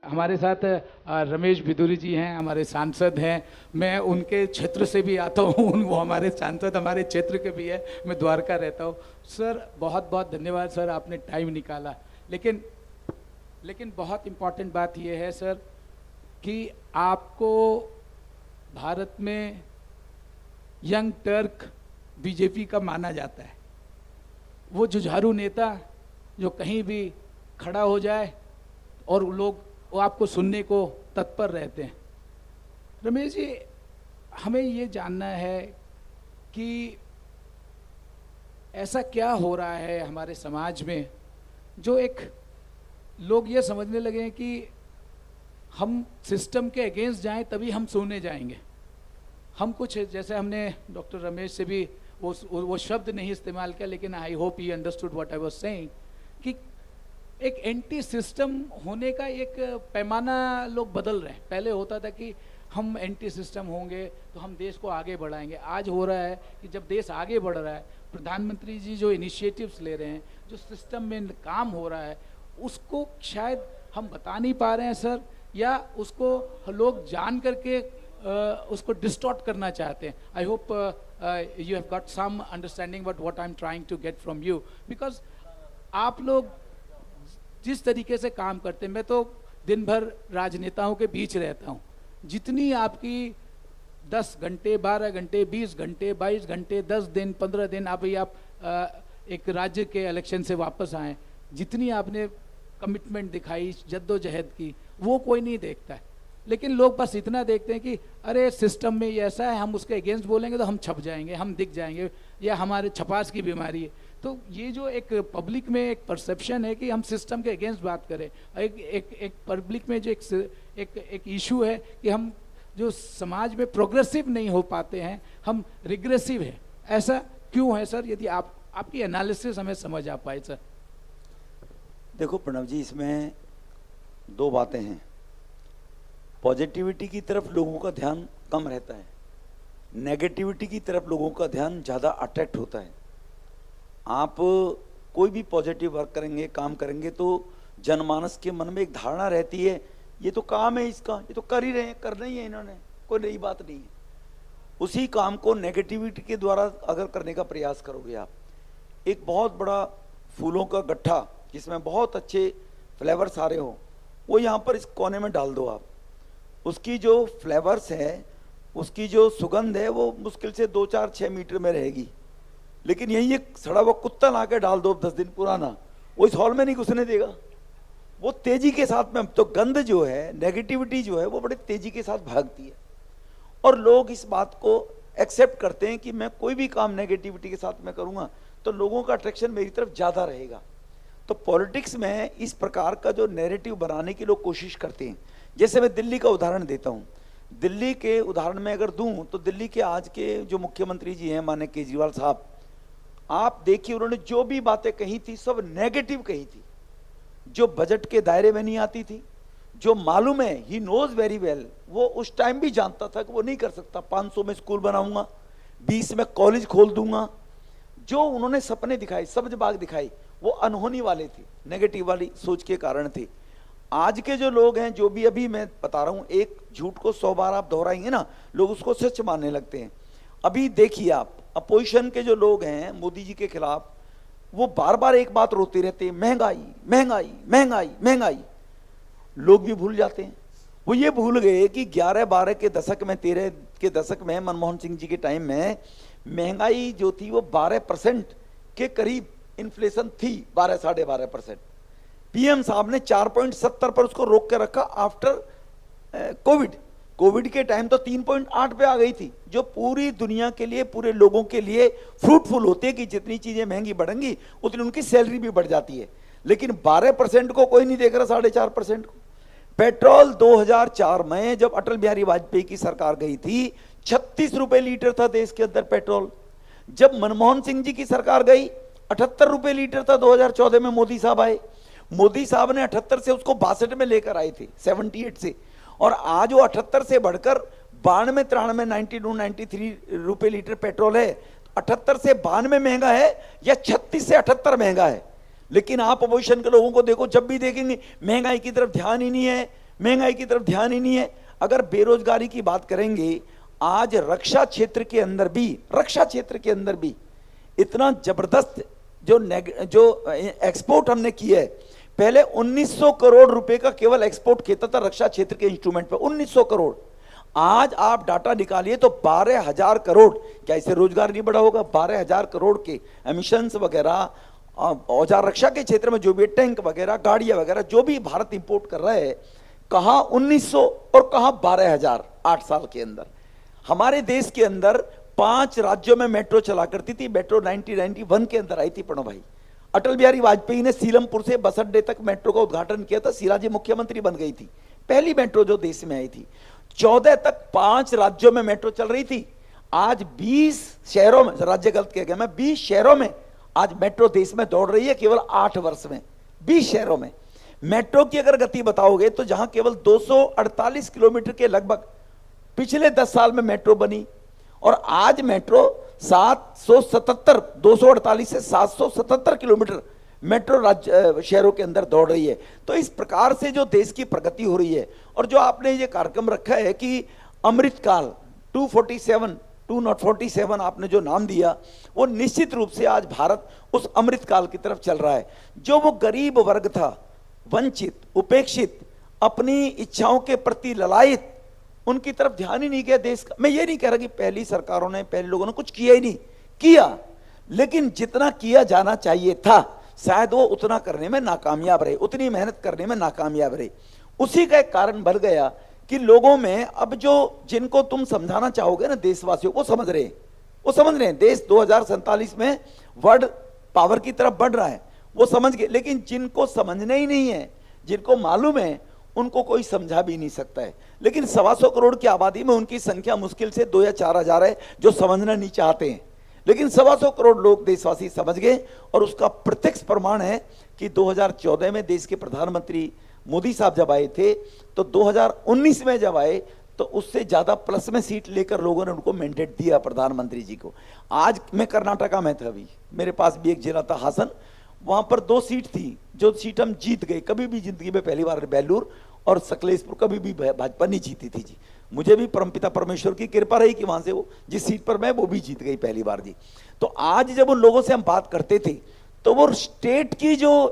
हमारे साथ रमेश बिदुरी जी हैं, हमारे सांसद हैं। मैं उनके क्षेत्र से भी आता हूँ, वो हमारे सांसद हमारे क्षेत्र के भी है। मैं द्वारका रहता हूँ। सर बहुत बहुत धन्यवाद सर, आपने टाइम निकाला। लेकिन लेकिन बहुत इम्पॉर्टेंट बात यह है सर कि आपको भारत में यंग टर्क बीजेपी का माना जाता है। वो जुझारू नेता जो कहीं भी खड़ा हो जाए और वो आपको सुनने को तत्पर रहते हैं। रमेश जी, हमें ये जानना है कि ऐसा क्या हो रहा है हमारे समाज में जो एक लोग ये समझने लगे हैं कि हम सिस्टम के अगेंस्ट जाएं तभी हम सोने जाएंगे। हम कुछ, जैसे हमने डॉक्टर रमेश से भी वो शब्द नहीं इस्तेमाल किया, लेकिन I hope he understood what I was saying कि एक एंटी सिस्टम होने का एक पैमाना लोग बदल रहे हैं। पहले होता था कि हम एंटी सिस्टम होंगे तो हम देश को आगे बढ़ाएंगे। आज हो रहा है कि जब देश आगे बढ़ रहा है, प्रधानमंत्री जी जो इनिशिएटिव्स ले रहे हैं, जो सिस्टम में काम हो रहा है, उसको शायद हम बता नहीं पा रहे हैं सर, या उसको लोग जान करके उसको डिस्टॉर्ट करना चाहते हैं। I hope you have got some understanding but what I am trying to get from you, because आप लोग जिस तरीके से काम करते हैं, मैं तो दिन भर राजनेताओं के बीच रहता हूँ। जितनी आपकी 10 घंटे 12 घंटे 20 घंटे 22 घंटे 10 दिन 15 दिन आप एक राज्य के इलेक्शन से वापस आए, जितनी आपने कमिटमेंट दिखाई, जद्दोजहद की, वो कोई नहीं देखता है। लेकिन लोग बस इतना देखते हैं कि अरे सिस्टम में ये ऐसा है, हम उसके अगेंस्ट बोलेंगे तो हम छप जाएंगे, हम दिख जाएंगे, या हमारे छपास की बीमारी है। तो ये जो एक पब्लिक में एक परसेप्शन है कि हम सिस्टम के अगेंस्ट बात करें, एक पब्लिक में जो एक इशू है कि हम जो समाज में प्रोग्रेसिव नहीं हो पाते हैं, हम रिग्रेसिव है। ऐसा क्यों है सर? यदि आपकी एनालिसिस हमें समझ आ पाए सर। देखो प्रणव जी, इसमें दो बातें हैं। पॉजिटिविटी की तरफ लोगों का ध्यान कम रहता है, नेगेटिविटी की तरफ लोगों का ध्यान ज़्यादा अट्रैक्ट होता है। आप कोई भी पॉजिटिव वर्क करेंगे, काम करेंगे, तो जनमानस के मन में एक धारणा रहती है, ये तो काम है इसका, ये तो कर ही रहे हैं, करना ही है इन्होंने, कोई नई बात नहीं है। उसी काम को नेगेटिविटी के द्वारा अगर करने का प्रयास करोगे आप, एक बहुत बड़ा फूलों का गट्ठा जिसमें बहुत अच्छे फ्लेवर्स आ रहे हो, वो यहाँ पर इस कोने में डाल दो आप। उसकी जो फ्लेवर्स है, उसकी जो सुगंध है, वो मुश्किल से 2 4 6 मीटर में रहेगी। लेकिन यही एक सड़ा हुआ कुत्ता ला के डाल दो 10 दिन पुराना, वो इस हॉल में नहीं घुसने देगा। वो तेजी के साथ में, तो गंध जो है, नेगेटिविटी जो है, वो बड़े तेजी के साथ भागती है। और लोग इस बात को एक्सेप्ट करते हैं कि मैं कोई भी काम नेगेटिविटी के साथ में करूंगा तो लोगों का अट्रैक्शन मेरी तरफ ज्यादा रहेगा। तो पॉलिटिक्स में इस प्रकार का जो नैरेटिव बनाने की लोग कोशिश करते हैं। जैसे मैं दिल्ली का उदाहरण देता हूं। दिल्ली के उदाहरण में अगर दूं तो दिल्ली के आज के जो मुख्यमंत्री जी हैं, माननीय केजरीवाल साहब, आप देखिए उन्होंने जो भी बातें कही थी सब नेगेटिव कही थी, जो बजट के दायरे में नहीं आती थी, जो मालूम है, ही नोज वेरी वेल, वो उस टाइम भी जानता था कि वो नहीं कर सकता। 500 में स्कूल बनाऊंगा, 20 में कॉलेज खोल दूंगा। जो उन्होंने सपने दिखाए, सब्ज बाग दिखाई, वो अनहोनी वाले थे, नेगेटिव वाली सोच के कारण थे। आज के जो लोग हैं, जो भी अभी मैं बता रहा हूं, एक झूठ को 100 बार आप दोहराएंगे ना, लोग उसको सच मानने लगते हैं। अभी देखिए आप, अपोजिशन के जो लोग हैं मोदी जी के खिलाफ, वो बार बार एक बात रोते रहते हैं, महंगाई महंगाई महंगाई महंगाई। लोग भी भूल जाते हैं, वो ये भूल गए कि 11-12 के दशक में, 13 के दशक में, मनमोहन सिंह जी के टाइम में महंगाई जो थी वो 12% के करीब इन्फ्लेशन थी, 12 साढ़े 12%। पीएम साहब ने 4.70 पर उसको रोक के रखा आफ्टर कोविड के टाइम तो 3.8 पे आ गई थी, जो पूरी दुनिया के लिए, पूरे लोगों के लिए फ्रूटफुल होती है कि जितनी चीजें महंगी बढ़ेंगी उतनी उनकी सैलरी भी बढ़ जाती है। लेकिन 12% को कोई नहीं देख रहा, 4.5% को। पेट्रोल 2004 में जब अटल बिहारी वाजपेयी की सरकार गई थी, 36 रुपए लीटर था देश के अंदर पेट्रोल। जब मनमोहन सिंह जी की सरकार गई, 78 रुपए लीटर था। 2014 में मोदी साहब आए, मोदी साहब ने 78 से उसको 62 में लेकर आए थे, 78 से, और आज वो 78 से बढ़कर 92 93 92 93 रुपए लीटर पेट्रोल है। 78 से 92 महंगा है या 36 से 78 महंगा है। लेकिन आप अपोजिशन के लोगों को देखो, जब भी देखेंगे महंगाई की तरफ ध्यान ही नहीं है, महंगाई की तरफ ध्यान ही नहीं है। अगर बेरोजगारी की बात करेंगे, आज रक्षा क्षेत्र के अंदर भी इतना जबरदस्त जो एक्सपोर्ट हमने किया है। पहले 1900 करोड़ रुपए का केवल एक्सपोर्ट किया था रक्षा क्षेत्र के इंस्ट्रूमेंट पे, 1900 करोड़। आज आप डाटा निकालिए तो 12,000 करोड़। क्या इससे रोजगार नहीं बढ़ा होगा? 12,000 करोड़ के एमिशंस वगैरह, औजार रक्षा के क्षेत्र में जो भी टैंक वगैरह, गाड़ियां वगैरह जो भी भारत इंपोर्ट कर रहा है, कहां 1900 और कहां 12,000 8 साल के अंदर। हमारे देश के अंदर 5 राज्यों में मेट्रो चला करती थी। मेट्रो 1991 के अंदर आई थी प्रणव भाई। अटल बिहारी वाजपेयी ने सीलमपुर से बस अड्डे तक मेट्रो का उद्घाटन किया था, शीला जी मुख्यमंत्री बन गई थी, पहली मेट्रो जो देश में आई थी। 14 तक 5 राज्यों में मेट्रो चल रही थी। आज 20 शहरों में, राज्य गलत कह गया मैं, 20 शहरों में आज मेट्रो देश में दौड़ रही है केवल 8 वर्ष में। 20 शहरों में मेट्रो की अगर गति बताओगे तो जहां केवल 248 किलोमीटर के लगभग पिछले 10 साल में मेट्रो बनी, और आज मेट्रो 777, 248 से 777 किलोमीटर मेट्रो राज्य शहरों के अंदर दौड़ रही है। तो इस प्रकार से जो देश की प्रगति हो रही है, और जो आपने ये कार्यक्रम रखा है कि अमृतकाल 247 आपने जो नाम दिया, वो निश्चित रूप से आज भारत उस अमृतकाल की तरफ चल रहा है। जो वो गरीब वर्ग था, वंचित, उपेक्षित, अपनी इच्छाओं के प्रति ललायित, उनकी तरफ ध्यान ही नहीं किया देश का। मैं ये नहीं कह रहा कि पहली सरकारों ने, पहले लोगों ने कुछ किया ही नहीं, किया, लेकिन जितना किया जाना चाहिए था शायद वो उतना करने में नाकामयाब रहे, उतनी मेहनत करने में नाकामयाब रहे। उसी का एक कारण बन गया कि लोगों में अब जो, जिनको तुम समझाना चाहोगे ना देशवासियों, वो समझ रहे हैं देश 2047 में वर्ल्ड पावर की तरफ बढ़ रहा है, वो समझ गए। लेकिन जिनको समझना ही नहीं है, जिनको मालूम है, उनको कोई समझा भी नहीं सकता है। लेकिन 125 करोड़ की आबादी में उनकी संख्या मुश्किल से 2 या 4 हजार है जो समझना नहीं चाहते हैं। लेकिन 125 करोड़ लोग देशवासी समझ गए, और उसका प्रत्यक्ष प्रमाण है कि 2014 में देश के प्रधानमंत्री मोदी साहब जब आए थे, तो 2019 में जब आए तो उससे ज्यादा प्लस में सीट लेकर लोगों ने उनको मैंडेट दिया प्रधानमंत्री जी को। आज मैं कर्नाटका में था, अभी मेरे पास भी एक जिला था हासन, वहां पर 2 सीट थी, जो सीट हम जीत गए। कभी भी जिंदगी में पहली बार बेलूर और सकलेशपुर कभी भी भाजपा नहीं जीती थी जी। मुझे भी परमपिता परमेश्वर की कृपा रही कि वहां से वो जिस सीट पर मैं, वो भी जीत गई पहली बार जी। तो आज जब उन लोगों से हम बात करते थे, तो वो स्टेट की जो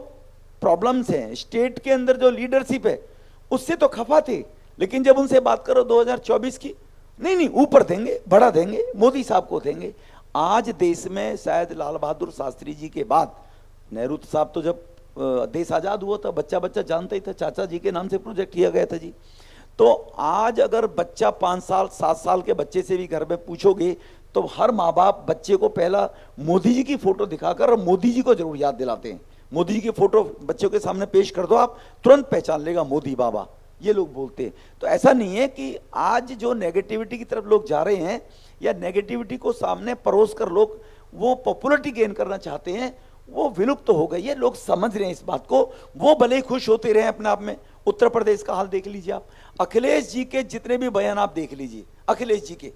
प्रॉब्लम्स हैं, स्टेट के अंदर जो लीडरशिप है, उससे तो खफा थे। लेकिन जब उनसे बात करो 2024 की, नहीं ऊपर देंगे, बढ़ा देंगे, मोदी साहब को देंगे। आज देश में शायद लाल बहादुर शास्त्री जी के बाद, नेहरू साहब तो जब देश आजाद हुआ था, बच्चा बच्चा जानता ही था, चाचा जी के नाम से प्रोजेक्ट किया गया था जी। तो आज अगर बच्चा 5 साल 7 साल के बच्चे से भी घर में पूछोगे, तो हर माँ बाप बच्चे को पहला मोदी जी की फोटो दिखाकर और मोदी जी को जरूर याद दिलाते हैं। मोदी जी की फोटो बच्चों के सामने पेश कर दो, आप तुरंत पहचान लेगा मोदी बाबा, ये लोग बोलते हैं। तो ऐसा नहीं है कि आज जो नेगेटिविटी की तरफ लोग जा रहे हैं, या नेगेटिविटी को सामने परोस कर लोग वो पॉपुलरिटी गेन करना चाहते हैं, वो विलुप्त तो हो गई है। लोग समझ रहे हैं इस बात को, वो भले ही खुश होते रहे अपने आप में। उत्तर प्रदेश का हाल देख लीजिए आप, अखिलेश जी के जितने भी बयान आप देख लीजिए, अखिलेश जी के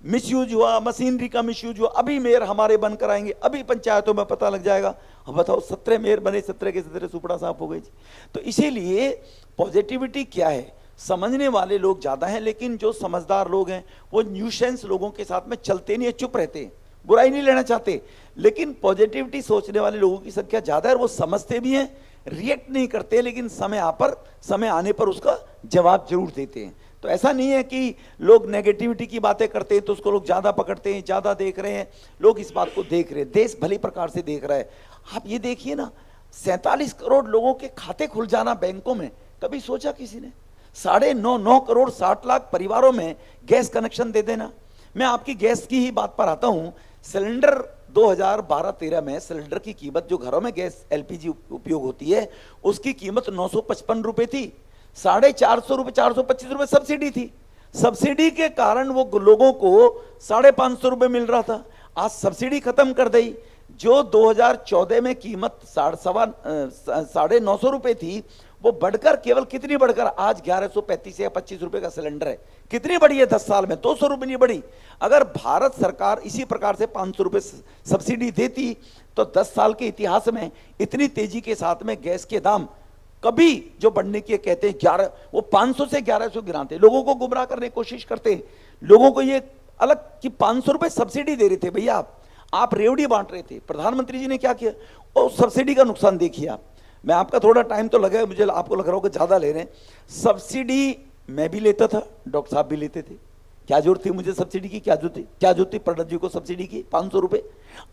मिसयूज हुआ, मशीनरी का मिसयूज हुआ, अभी मेयर हमारे बनकर आएंगे, अभी पंचायतों में पता लग जाएगा। अब बताओ 17 मेयर बने, 17 के 17 सुपड़ा साफ हो गई जी। तो इसीलिए पॉजिटिविटी क्या है, समझने वाले लोग ज्यादा हैं, लेकिन जो समझदार लोग हैं वो न्यूसेंस लोगों के साथ में चलते नहीं है, चुप रहते हैं, बुराई नहीं लेना चाहते। लेकिन पॉजिटिविटी सोचने वाले लोगों की संख्या ज्यादा है, और वो समझते भी हैं, रिएक्ट नहीं करते, लेकिन समय आने पर उसका जवाब जरूर देते हैं। तो ऐसा नहीं है कि लोग नेगेटिविटी की बातें करते हैं तो उसको लोग ज्यादा पकड़ते हैं, ज्यादा देख रहे हैं। लोग इस बात को देख रहे हैं, देश भली प्रकार से देख रहा है। आप ये देखिए ना, 47 करोड़ लोगों के खाते खुल जाना बैंकों में, कभी सोचा किसी ने? 9.5 करोड़ 60 लाख परिवारों में गैस कनेक्शन दे देना। मैं आपकी गैस की ही बात पर आता हूं। सिलेंडर 2012-13 में सिलेंडर की कीमत, जो घरों में गैस एलपीजी उपयोग होती है, उसकी कीमत 955 रुपए थी। 450 रुपए, 425 रुपए सब्सिडी थी। सब्सिडी के कारण वो लोगों को 550 रुपए मिल रहा था। आज सब्सिडी खत्म कर दी। जो 2014 में कीमत 950 रुपए थी, वो बढ़कर केवल कितनी बढ़कर आज 1135 या 25 रुपए का सिलेंडर है। कितनी बढ़ी है 10 साल में? 200 रुपए नहीं बढ़ी। अगर भारत सरकार इसी प्रकार से 500 रुपए सब्सिडी देती, तो 10 साल के इतिहास में इतनी तेजी के साथ में गैस के दाम कभी जो बढ़ने की कहते हैं 11, वो 500 से 1100 गिराते हैं, लोगों को गुमराह करने की कोशिश करते हैं, लोगों को ये अलग कि 500 रुपए सब्सिडी दे रहे थे भैया, आप रेवड़ी बांट रहे थे। प्रधानमंत्री जी ने क्या किया, और सब्सिडी का नुकसान देखिए आप। मैं आपका थोड़ा टाइम तो लगा, मुझे आपको लग रहा होगा ज्यादा ले रहे हैं। सब्सिडी मैं भी लेता था, डॉक्टर साहब भी लेते थे, क्या जरूरत थी मुझे सब्सिडी की, क्या जरूरत थी प्रणब जी को सब्सिडी की 500 रुपए।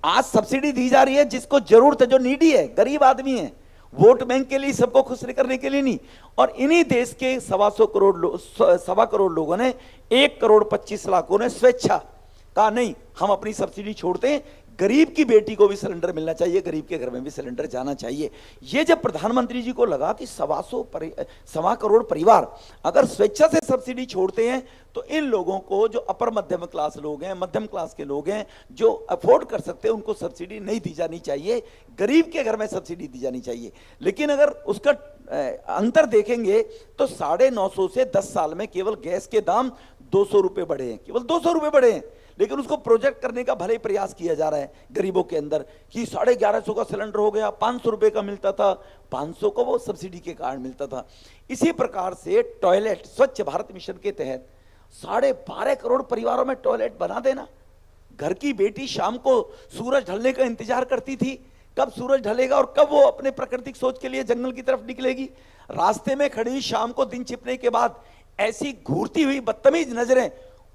आज सब्सिडी दी जा रही है जिसको जरूरत है, जो नीडी है, गरीब आदमी है, वोट बैंक के लिए, सबको खुश करने के लिए नहीं। और इन्हीं देश के 1.25 करोड़ लोगों ने 1.25 करोड़ ने स्वेच्छा कहा नहीं, हम अपनी सब्सिडी छोड़ते हैं, गरीब की बेटी को भी सिलेंडर मिलना चाहिए, गरीब के घर में भी सिलेंडर जाना चाहिए। ये जब प्रधानमंत्री जी को लगा कि 1.25 करोड़ परिवार अगर स्वेच्छा से सब्सिडी छोड़ते हैं, तो इन लोगों को, जो अपर मध्यम क्लास लोग हैं, मध्यम क्लास के लोग हैं, जो अफोर्ड कर सकते हैं, उनको सब्सिडी नहीं दी जानी चाहिए, गरीब के घर में सब्सिडी दी जानी चाहिए। लेकिन अगर उसका अंतर देखेंगे तो 950 से 10 साल में केवल गैस के दाम 200 रुपए बढ़े हैं, केवल 200 रुपए बढ़े हैं। लेकिन उसको प्रोजेक्ट करने का भले ही प्रयास किया जा रहा है गरीबों के अंदर कि 1150 का सिलेंडर हो गया, 500 रुपए का मिलता था, 500 का वो सब्सिडी के कारण मिलता था। इसी प्रकार से टॉयलेट, स्वच्छ भारत मिशन के तहत 12.5 करोड़ परिवारों में टॉयलेट बना देना। घर की बेटी शाम को सूरज ढलने का इंतजार करती थी, कब सूरज ढलेगा और कब वो अपने प्राकृतिक सोच के लिए जंगल की तरफ निकलेगी। रास्ते में खड़ी शाम को दिन छिपने के बाद ऐसी घूरती हुई बदतमीज नजरें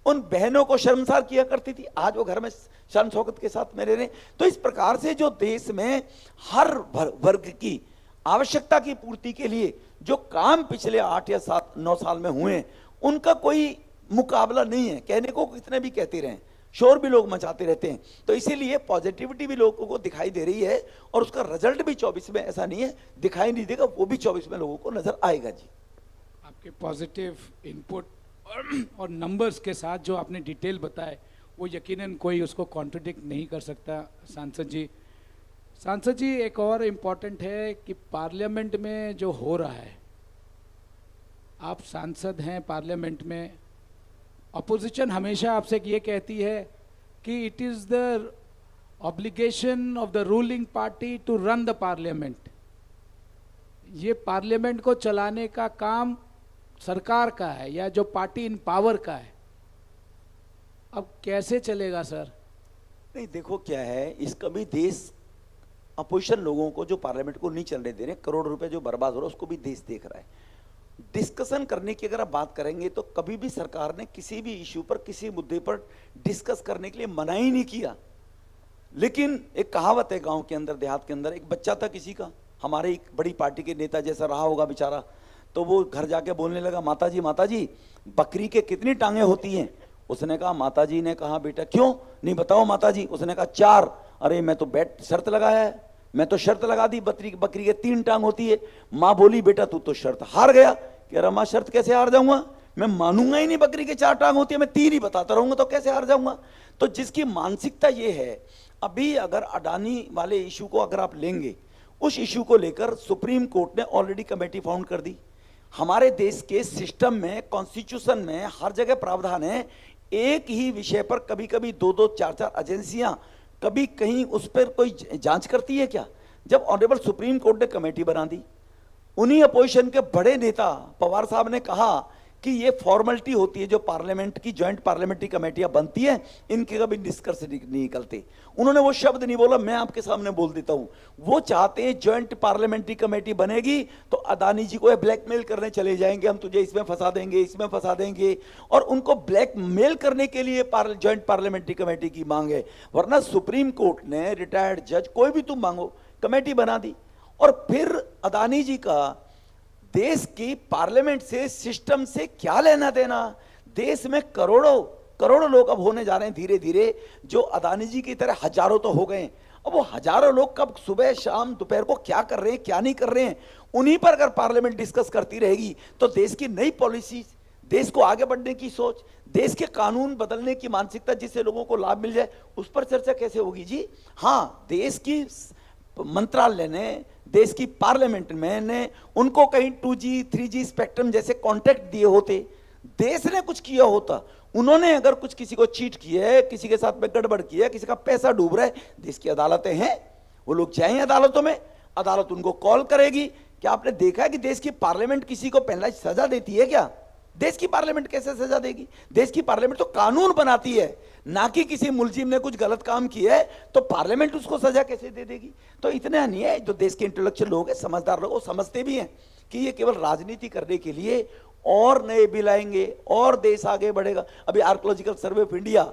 उन बहनों को शर्मसार किया करती थी, आज वो घर में शान शौकत के साथ में रह रहे। तो इस प्रकार से जो देश में हर वर्ग की आवश्यकता की पूर्ति के लिए जो काम पिछले 8 या 9 साल में हुए, उनका कोई मुकाबला नहीं है। कहने को कितने भी कहते रहे, शोर भी लोग मचाते रहते हैं। तो इसीलिए पॉजिटिविटी भी लोगों को दिखाई दे रही है, और उसका रिजल्ट भी 24 में ऐसा नहीं है दिखाई नहीं देगा, वो भी 24 में लोगों को नजर आएगा। जी, आपके पॉजिटिव इनपुट और नंबर्स के साथ जो आपने डिटेल बताए, वो यकीनन कोई उसको कॉन्ट्रडिक्ट नहीं कर सकता। सांसद जी एक और इम्पॉर्टेंट है कि पार्लियामेंट में जो हो रहा है, आप सांसद हैं पार्लियामेंट में, अपोजिशन हमेशा आपसे ये कहती है कि it is the obligation of the ruling party to run the parliament. ये पार्लियामेंट को चलाने का काम सरकार का है, या जो पार्टी इन पावर का है। अब कैसे चलेगा सर? नहीं, देखो क्या है, इसका भी देश अपोजिशन लोगों को जो पार्लियामेंट को नहीं चलने दे रहे, करोड़ रुपए जो बर्बाद हो रहा है, उसको भी देश देख रहा है। डिस्कशन करने की अगर आप बात करेंगे तो कभी भी सरकार ने किसी भी इश्यू पर, किसी मुद्दे पर डिस्कस करने के लिए मना ही नहीं किया। लेकिन एक कहावत है गांव के अंदर, देहात के अंदर, एक बच्चा था किसी का, हमारे एक बड़ी पार्टी के नेता जैसा रहा होगा बेचारा, तो वो घर जाके बोलने लगा, माताजी बकरी के कितनी टांगे होती हैं? उसने कहा, माताजी ने कहा, बेटा क्यों नहीं बताओ माताजी? उसने कहा 4। अरे मैं तो बैट शर्त लगाया है, मैं तो शर्त लगा दी, बकरी के 3 टांग होती है। माँ बोली, बेटा तू तो शर्त हार गया। कह रहा, माँ शर्त कैसे हार जाऊंगा, मैं मानूंगा ही नहीं, बकरी के 4 टांग होती है, मैं 3 ही बताता रहूंगा, तो कैसे हार जाऊंगा? तो जिसकी मानसिकता ये है, अभी अगर अडानी वाले इशू को अगर आप लेंगे, उस इशू को लेकर सुप्रीम कोर्ट ने ऑलरेडी कमेटी फाउंड कर दी। हमारे देश के सिस्टम में, कॉन्स्टिट्यूशन में हर जगह प्रावधान है, एक ही विषय पर कभी कभी 2-2, 4-4 एजेंसियां कभी कहीं उस पर कोई जांच करती है क्या? जब ऑनरेबल सुप्रीम कोर्ट ने कमेटी बना दी, उन्हीं अपोजिशन के बड़े नेता पवार साहब ने कहा कि ये फॉर्मेलिटी होती है, जो पार्लियामेंट की ज्वाइंट पार्लियामेंट्री कमेटियां बनती है, इनके कभी निष्कर्ष नहीं निकलते। उन्होंने वो शब्द नहीं बोला, मैं आपके सामने बोल देता हूं। वो चाहते हैं ज्वाइंट पार्लियामेंट्री कमेटी बनेगी तो अदानी जी को ब्लैकमेल करने चले जाएंगे, हम तुझे इसमें फंसा देंगे, इसमें फंसा देंगे, और उनको ब्लैकमेल करने के लिए ज्वाइंट पार्लियामेंट्री कमेटी की मांग है। वरना सुप्रीम कोर्ट ने, रिटायर्ड जज, कोई भी तुम मांगो, कमेटी बना दी। और फिर अदानी जी का देश की पार्लियामेंट से, सिस्टम से क्या लेना देना? देश में करोड़ों लोग अब होने जा रहे हैं धीरे धीरे, जो अदानी जी की तरह हजारों तो हो गए। अब वो हजारों लोग कब सुबह शाम दोपहर को क्या कर रहे हैं, क्या नहीं कर रहे हैं, उन्हीं पर अगर पार्लियामेंट डिस्कस करती रहेगी तो देश की नई पॉलिसी, देश को आगे बढ़ने की सोच, देश के कानून बदलने की मानसिकता, जिससे लोगों को लाभ मिल जाए, उस पर चर्चा कैसे होगी जी? हाँ, देश की मंत्रालय ने, देश की पार्लियामेंट में ने उनको कहीं 2G 3G स्पेक्ट्रम जैसे कॉन्ट्रैक्ट दिए होते, देश ने कुछ किया होता, उन्होंने अगर कुछ किसी को चीट किया है, किसी के साथ में गड़बड़ किया है, किसी का पैसा डूब रहा है, देश की अदालतें हैं, वो लोग जाएं अदालतों में, अदालत उनको कॉल करेगी क्या आपने देखा है कि देश की पार्लियामेंट किसी को पहला सजा देती है क्या? देश की पार्लियामेंट कैसे सजा देगी? देश की पार्लियामेंट तो कानून बनाती है, ना कि किसी मुलजिम ने कुछ गलत काम किया है तो पार्लियामेंट उसको सजा कैसे दे देगी? तो इतना नहीं है, जो देश के इंटेलेक्चुअल लोग हैं, समझदार लोग, वो समझते भी हैं कि ये केवल राजनीति करने के लिए और नए बिल आएंगे और देश आगे बढ़ेगा। अभी आर्कोलॉजिकल सर्वे ऑफ इंडिया,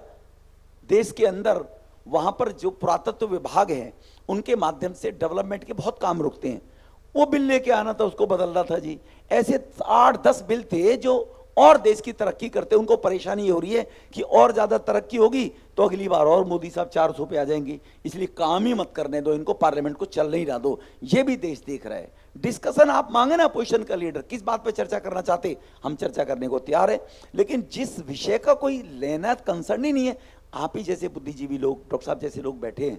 देश के अंदर वहां पर जो पुरातत्व विभाग है उनके माध्यम से डेवलपमेंट के बहुत काम रुकते हैं, वो बिल लेके आना था, उसको बदलना था जी। ऐसे 8-10 बिल थे जो और देश की तरक्की करते, उनको परेशानी हो रही है कि और ज्यादा तरक्की होगी तो अगली बार और मोदी साहब 400 पे आ जाएंगे, इसलिए काम ही मत करने दो इनको, पार्लियामेंट को चल नहीं रहा दो। ये भी देश देख रहा है। डिस्कशन आप मांगे ना अपोजिशन का लीडर, किस बात पे चर्चा करना चाहते, हम चर्चा करने को तैयार है, लेकिन जिस विषय का कोई लेना कंसर्न ही नहीं है, आप ही जैसे बुद्धिजीवी लोग, डॉक्टर साहब जैसे लोग बैठे हैं,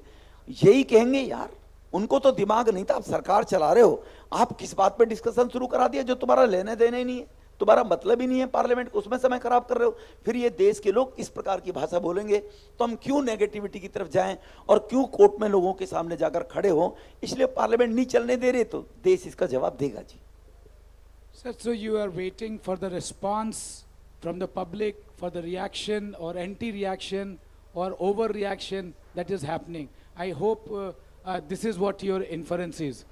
यही कहेंगे यार उनको तो दिमाग नहीं था, आप सरकार चला रहे हो, आप किस बात पे डिस्कशन शुरू करा दिया जो तुम्हारा लेने देने ही नहीं है, तुम्हारा मतलब ही नहीं है पार्लियामेंट को, उसमें समय खराब कर रहे हो। फिर ये देश के लोग इस प्रकार की भाषा बोलेंगे तो हम क्यों नेगेटिविटी की तरफ जाएं और क्यों कोर्ट में लोगों के सामने जाकर खड़े हो? इसलिए पार्लियामेंट नहीं चलने दे रहे तो देश इसका जवाब देगा जी। Sir, so you are waiting for the response from the public, for the reaction or anti-reaction or overreaction that is happening. I hope this is what your inference is.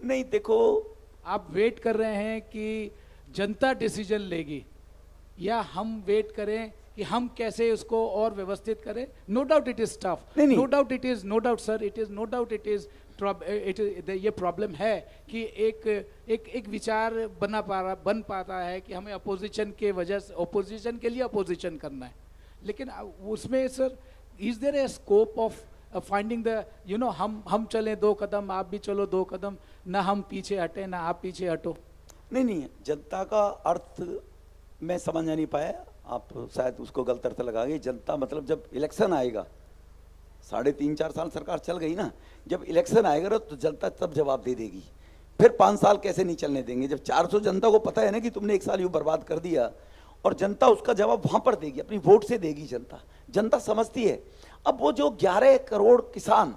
नहीं देखो, आप वेट कर रहे हैं कि जनता डिसीजन लेगी या हम वेट करें कि हम कैसे उसको और व्यवस्थित करें? No doubt it is tough, no doubt it is, no doubt sir, it is no doubt it is ये प्रॉब्लम है कि एक विचार बन पाता है कि हमें अपोजिशन के वजह से, अपोजिशन के लिए अपोजिशन करना है, लेकिन उसमें sir is there a scope of finding the हम चलें 2 कदम, आप भी चलो 2 कदम, ना हम पीछे हटे ना आप पीछे हटो? नहीं, जनता का अर्थ मैं समझ नहीं पाया, आप शायद उसको गलत अर्थ लगा गए। जनता मतलब जब इलेक्शन आएगा, 3.5-4 साल सरकार चल गई ना, जब इलेक्शन आएगा तो जनता तब जवाब दे देगी। फिर 5 साल कैसे नहीं चलने देंगे? जब 400 जनता को पता है ना कि तुमने 1 साल यूं बर्बाद कर दिया, और जनता उसका जवाब वहां पर देगी, अपनी वोट से देगी। जनता समझती है। अब वो जो 11 करोड़ किसान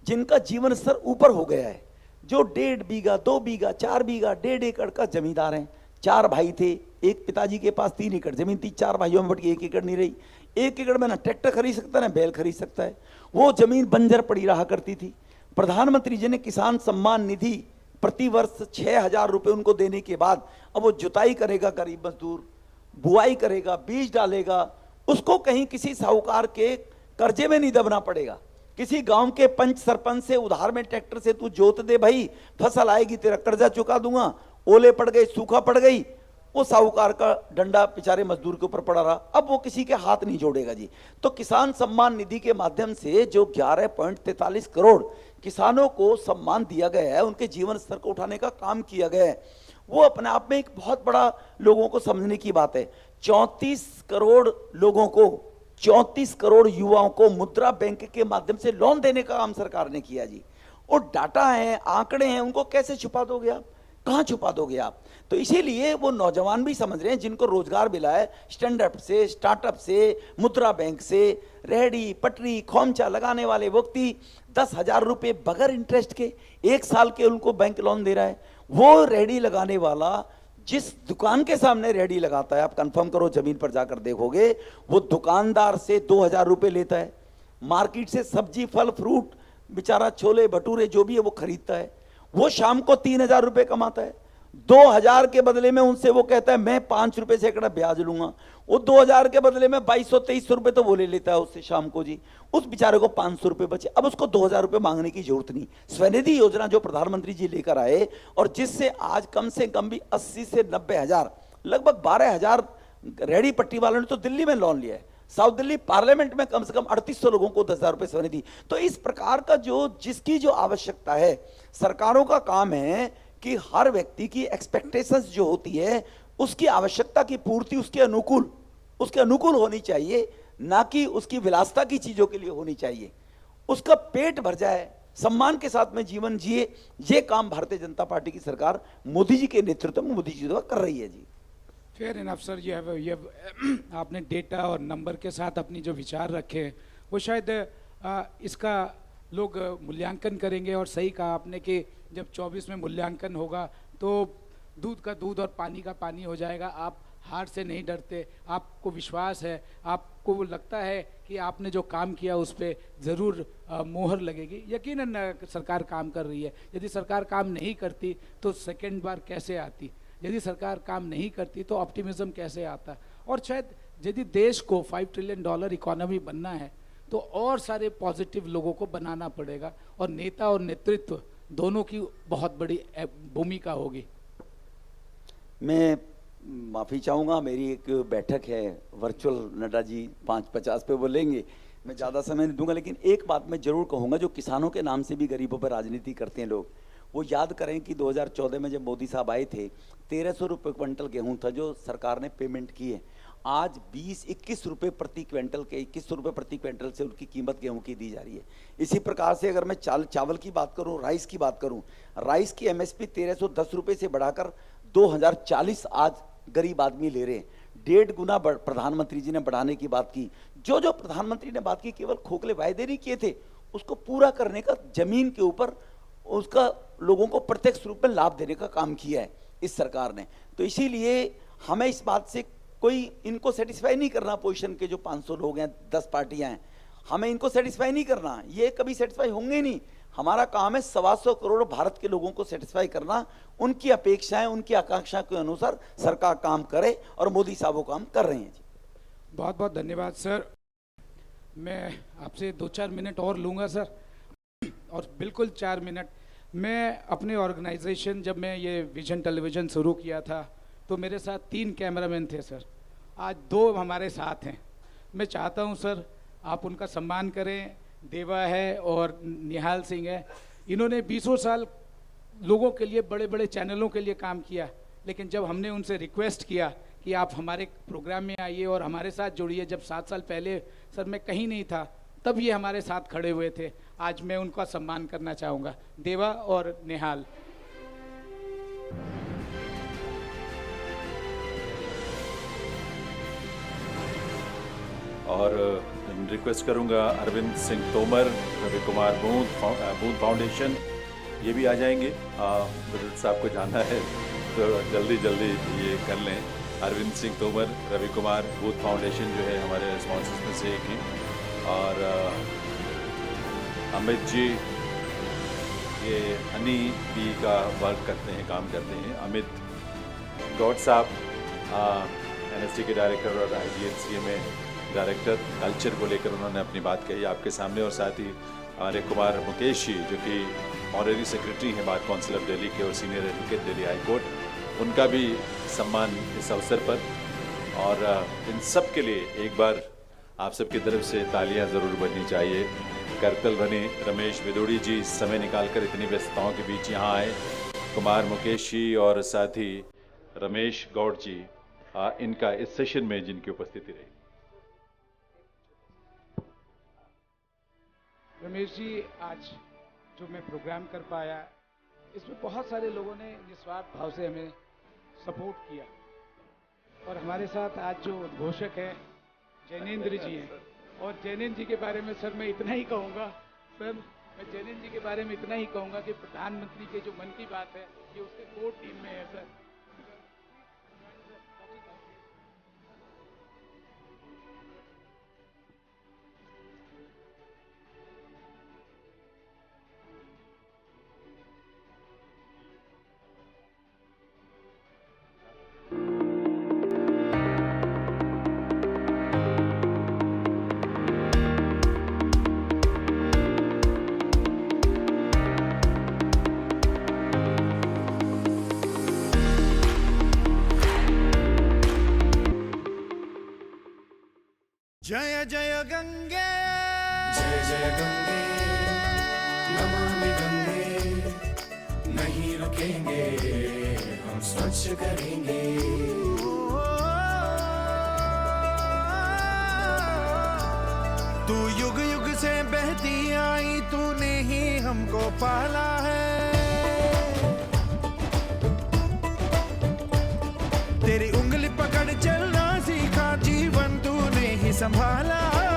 जिनका जीवन स्तर ऊपर हो गया है, जो 1.5 बीघा 2 बीघा 4 बीघा 1.5 एकड़ का जमींदार हैं, 4 भाई थे, एक पिताजी के पास 3 एकड़ जमीन थी, 4 भाइयों में बट 1 एकड़ नहीं रही। 1 एकड़ में ना ट्रैक्टर खरीद सकता है ना बैल खरीद सकता है, वो जमीन बंजर पड़ी रहा करती थी। प्रधानमंत्री जी ने किसान सम्मान निधि प्रति वर्ष 6,000 रुपए उनको देने के बाद अब वो जुताई करेगा गरीब मजदूर, बुआई करेगा, बीज डालेगा, उसको कहीं किसी साहूकार के कर्जे में नहीं दबना पड़ेगा। किसी गांव के पंच सरपंच से उधार में ट्रैक्टर से तू जोत दे भाई, फसल आएगी तेरा कर्जा चुका दूंगा, ओले पड़ गए, सूखा पड़ गई, वो साहूकार का डंडा बेचारे मजदूर के ऊपर पड़ा रहा, अब वो किसी के हाथ नहीं जोड़ेगा जी। तो किसान सम्मान निधि के माध्यम से जो 11.43 करोड़ किसानों को सम्मान दिया गया है, उनके जीवन स्तर को उठाने का काम किया गया है, वो अपने आप में एक बहुत बड़ा लोगों को समझने की बात है। 34 करोड़ लोगों को, 34 करोड़ युवाओं को मुद्रा बैंक के माध्यम से लोन देने का काम सरकार ने किया जी। और डाटा है, आंकड़े हैं, उनको कैसे छुपा दोगे आप? कहां छुपा दोगे आप? तो इसीलिए वो नौजवान भी समझ रहे हैं जिनको रोजगार मिला है स्टैंड अप से, स्टार्टअप से, मुद्रा बैंक से, रेहड़ी पटरी खोमचा लगाने वाले व्यक्ति 10,000 रुपए बगैर इंटरेस्ट के 1 साल के उनको बैंक लोन दे रहा है। वो रेहड़ी लगाने वाला जिस दुकान के सामने रेहड़ी लगाता है, आप कंफर्म करो, जमीन पर जाकर देखोगे, वो दुकानदार से 2,000 रुपए लेता है। मार्केट से सब्जी फल फ्रूट बेचारा छोले भटूरे जो भी है वो खरीदता है, वो शाम को 3,000 रुपए कमाता है। 2,000 के बदले में उनसे वो कहता है मैं 5 रुपए सैकड़ा ब्याज लूंगा, वो 2,000 के बदले में 2,200-2,300 रुपए तो वो ले लेता है उससे शाम को जी। उस बेचारे को 500 रुपए बचे, अब उसको 2,000 रुपए मांगने की जरूरत नहीं। स्वनिधि योजना जो प्रधानमंत्री जी लेकर आए और जिससे आज कम से कम भी 80 से 90 हजार, लगभग 12,000 रेहड़ी पट्टी वालों ने तो दिल्ली में लोन लिया है। साउथ दिल्ली पार्लियामेंट में कम से कम 3800 लोगों को 10,000 रुपए स्वनिधि। तो इस प्रकार का जिसकी जो आवश्यकता है, सरकारों का काम है कि हर व्यक्ति की एक्सपेक्टेशंस जो होती है उसकी आवश्यकता की पूर्ति उसके अनुकूल होनी चाहिए, ना कि उसकी विलासिता की चीजों के लिए होनी चाहिए। उसका पेट भर जाए, सम्मान के साथ में जीवन जिए, ये काम भारतीय जनता पार्टी की सरकार मोदी जी के नेतृत्व में मोदी जी द्वारा कर रही है जी। फेयर इनफ सर, ये आपने डेटा और नंबर के साथ अपनी जो विचार रखे वो शायद इसका लोग मूल्यांकन करेंगे। और सही कहा आपने कि जब 24 में मूल्यांकन होगा तो दूध का दूध और पानी का पानी हो जाएगा। आप हार से नहीं डरते, आपको विश्वास है, आपको लगता है कि आपने जो काम किया उस पर ज़रूर मोहर लगेगी। यकीनन सरकार काम कर रही है। यदि सरकार काम नहीं करती तो सेकेंड बार कैसे आती? यदि सरकार काम नहीं करती तो ऑप्टिमिज्म कैसे आता? और शायद यदि देश को $5 ट्रिलियन इकोनॉमी बनना है तो और सारे पॉजिटिव लोगों को बनाना पड़ेगा, और नेता और नेतृत्व दोनों की बहुत बड़ी भूमिका होगी। मैं माफ़ी चाहूँगा, मेरी एक बैठक है वर्चुअल, नड्डा जी 5:50 पे बोलेंगे, मैं ज़्यादा समय नहीं दूंगा। लेकिन एक बात मैं ज़रूर कहूँगा, जो किसानों के नाम से भी गरीबों पर राजनीति करते हैं लोग, वो याद करें कि 2014 में जब मोदी साहब आए थे 1300 रुपये क्विंटल गेहूँ था जो सरकार ने पेमेंट की है। आज 20-21 रुपये प्रति क्विंटल के 21 रुपये प्रति क्विंटल से उनकी कीमत गेहूं की दी जा रही है। इसी प्रकार से अगर मैं चावल की बात करूं, राइस की बात करूं, राइस की एमएसपी 1310 रुपये से बढ़ाकर 2040 आज गरीब आदमी ले रहे हैं। 1.5 गुना प्रधानमंत्री जी ने बढ़ाने की बात की। जो प्रधानमंत्री ने बात की केवल खोखले वायदे नहीं किए थे, उसको पूरा करने का, जमीन के ऊपर उसका लोगों को प्रत्यक्ष रूप में लाभ देने का काम किया है इस सरकार ने। तो इसीलिए हमें इस बात से कोई इनको सेटिस्फाई नहीं करना, पोजीशन के जो 500 लोग हैं, 10 पार्टियां हैं, हमें इनको सेटिस्फाई नहीं करना, ये कभी सेटिस्फाई होंगे नहीं। हमारा काम है 125 करोड़ भारत के लोगों को सेटिस्फाई करना, उनकी अपेक्षाएं, उनकी आकांक्षा के अनुसार सरकार काम करे, और मोदी साहब वो काम कर रहे हैं जी। बहुत बहुत धन्यवाद सर। मैं आपसे 2-4 मिनट और लूँगा सर, और बिल्कुल 4 मिनट। मैं अपने ऑर्गेनाइजेशन, जब मैं ये विजन टेलीविज़न शुरू किया था तो मेरे साथ 3 कैमरामैन थे सर, आज 2 हमारे साथ हैं। मैं चाहता हूं सर आप उनका सम्मान करें। देवा है और निहाल सिंह है, इन्होंने 20 साल लोगों के लिए, बड़े बड़े चैनलों के लिए काम किया, लेकिन जब हमने उनसे रिक्वेस्ट किया कि आप हमारे प्रोग्राम में आइए और हमारे साथ जुड़िए, जब 7 साल पहले सर मैं कहीं नहीं था, तब ये हमारे साथ खड़े हुए थे। आज मैं उनका सम्मान करना चाहूँगा, देवा और निहाल। और रिक्वेस्ट करूंगा अरविंद सिंह तोमर, रवि कुमार बूंद फाउंडेशन, ये भी आ जाएंगे। विरुद्ध साहब को जाना है तो जल्दी ये कर लें। अरविंद सिंह तोमर, रवि कुमार बूंद फाउंडेशन जो है हमारे स्पॉन्सर्स में से एक है। और अमित जी, ये हनी बी का वर्क करते हैं, काम करते हैं। अमित गौड़ साहब NST के डायरेक्टर और IGNCA में डायरेक्टर कल्चर को लेकर उन्होंने अपनी बात कही आपके सामने। और साथ ही आर्य कुमार मुकेश जी, जो कि ऑनरेरी सेक्रेटरी हैं बार काउंसिल ऑफ दिल्ली के और senior advocate Delhi high court, उनका भी सम्मान इस अवसर पर। और इन सब के लिए एक बार आप सबकी तरफ से तालियां ज़रूर बजनी चाहिए। करतल बने रमेश विदोड़ी जी समय निकालकर इतनी व्यस्तताओं के बीच यहाँ आए, कुमार मुकेश जी और साथ ही रमेश गौड़ जी, इनका इस सेशन में जिनकी उपस्थिति रही। रमेश जी, आज जो मैं प्रोग्राम कर पाया, इसमें बहुत सारे लोगों ने निस्वार्थ भाव से हमें सपोर्ट किया, और हमारे साथ आज जो उद्घोषक है जैनेंद्र जी हैं। और जैनेंद्र जी के बारे में सर मैं इतना ही कहूँगा, सर मैं जैनेंद्र जी के बारे में इतना ही कहूँगा कि प्रधानमंत्री के जो मन की बात है, ये उसके कोर टीम में है सर। जय जय गंगे, जय जय गंगे, नमामि गंगे, नहीं रुकेंगे, हम स्वच्छ करेंगे। तू युग युग से बहती आई, तूने ही हमको पाला है। तेरी उंगली पकड़ चलना सीखा, जीवन तूने ही संभाला है।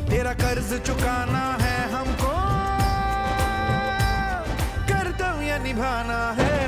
तेरा कर्ज चुकाना है हमको, कर्तव्य निभाना है।